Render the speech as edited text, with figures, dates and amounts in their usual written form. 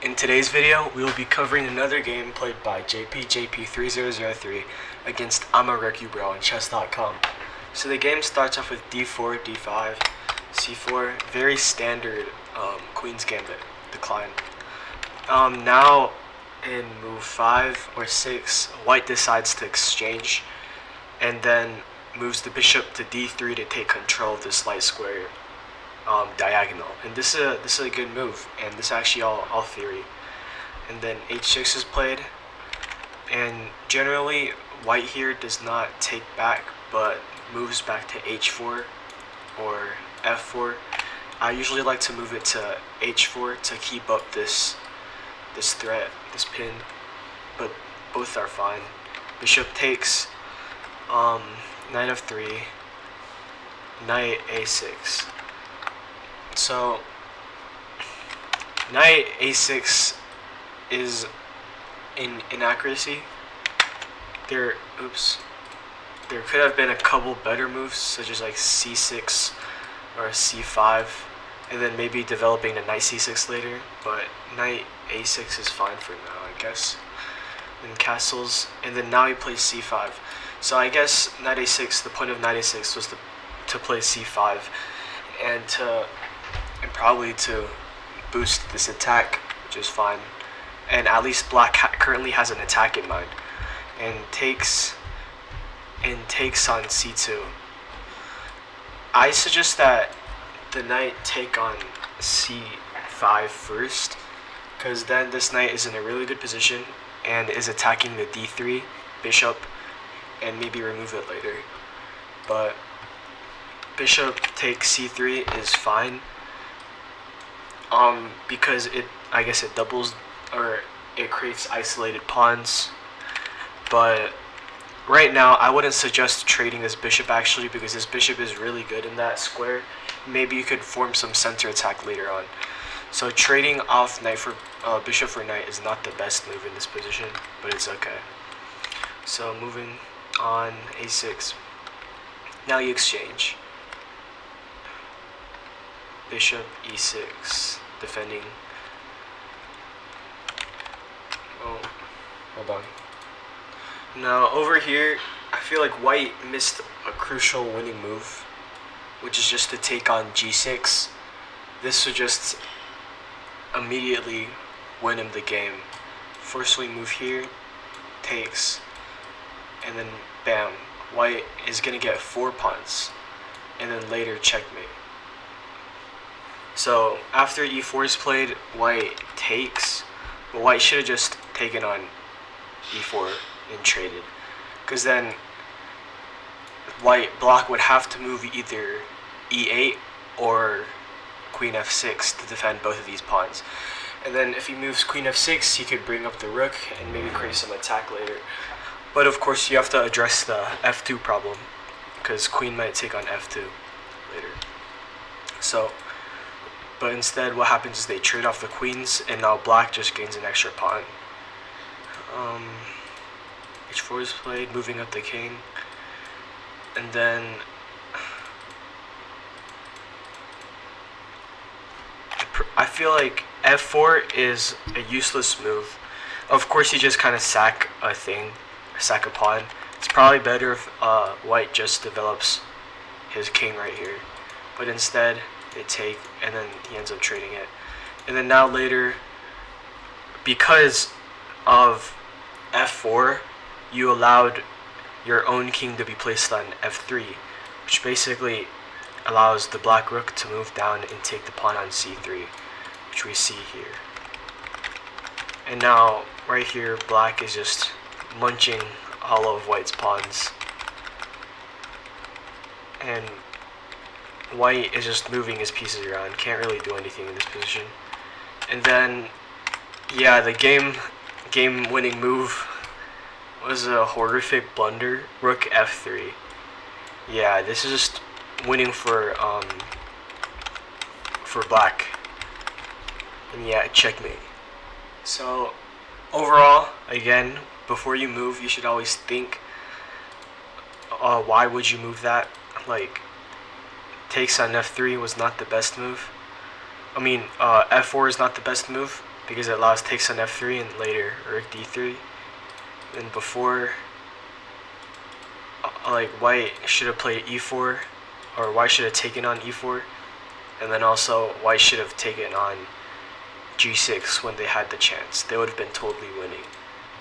In today's video, we will be covering another game played by JP3003 against Amarekubro on chess.com. So the game starts off with d4, d5, c4, very standard Queen's Gambit, decline. Now in move 5 or 6, white decides to exchange and then moves the bishop to d3 to take control of this light square diagonal, and this is a good move, and this is actually all theory. And then h6 is played, and generally white here does not take back but moves back to h4 or f4. I usually like to move it to h4 to keep up this threat, this pin, but both are fine. Bishop takes, knight f3, knight a6. So knight a6 is in inaccuracy. There could have been a couple better moves, such as like c6 or c5, and then maybe developing a knight c6 later, but knight a6 is fine for now, I guess. Then castles, and then now he plays c5. So I guess knight a6, the point of knight a6 was to play c5 and probably to boost this attack, which is fine. And at least black currently has an attack in mind, and takes on c2. I suggest that the knight take on c5 first, because then this knight is in a really good position and is attacking the d3 bishop, and maybe remove it later. But bishop takes c3 is fine, because I guess it doubles, or it creates isolated pawns. But right now I wouldn't suggest trading this bishop actually, because this bishop is really good in that square. Maybe you could form some center attack later on. So trading off knight for bishop for knight is not the best move in this position, but it's okay. So moving on, a6. Now you exchange. Bishop e6, defending. Oh, hold on. Now over here, I feel like white missed a crucial winning move, which is just to take on g6. This would just immediately win him the game. Forcefully move here, takes, and then bam, white is gonna get 4 pawns, and then later checkmate. So after e4 is played, white takes, but white should have just taken on e4 and traded, because then black would have to move either e8 or queen f6 to defend both of these pawns. And then if he moves queen f6, he could bring up the rook and maybe create some attack later. But of course you have to address the f2 problem, because queen might take on f2 later. So, but instead what happens is they trade off the queens, and now black just gains an extra pawn. h4 is played, moving up the king, and then I feel like f4 is a useless move. Of course you just kind of sack a pawn. It's probably better if white just develops his king right here, but instead they take, and then he ends up trading it. And then now later, because of f4, you allowed your own king to be placed on f3, which basically allows the black rook to move down and take the pawn on c3, which we see here. And now right here, black is just munching all of white's pawns, and white is just moving his pieces around, can't really do anything in this position. And then, yeah, the game winning move was a horrific blunder, rook f3. Yeah, this is just winning for black. And yeah, checkmate. So overall, again, before you move, you should always think, why would you move that? Like, takes on f3 was not the best move. I mean, f4 is not the best move, because it allows takes on f3 and later rook d3. Then before, like white should have played e4, or white should have taken on e4, and then also white should have taken on g6 when they had the chance. They would have been totally winning.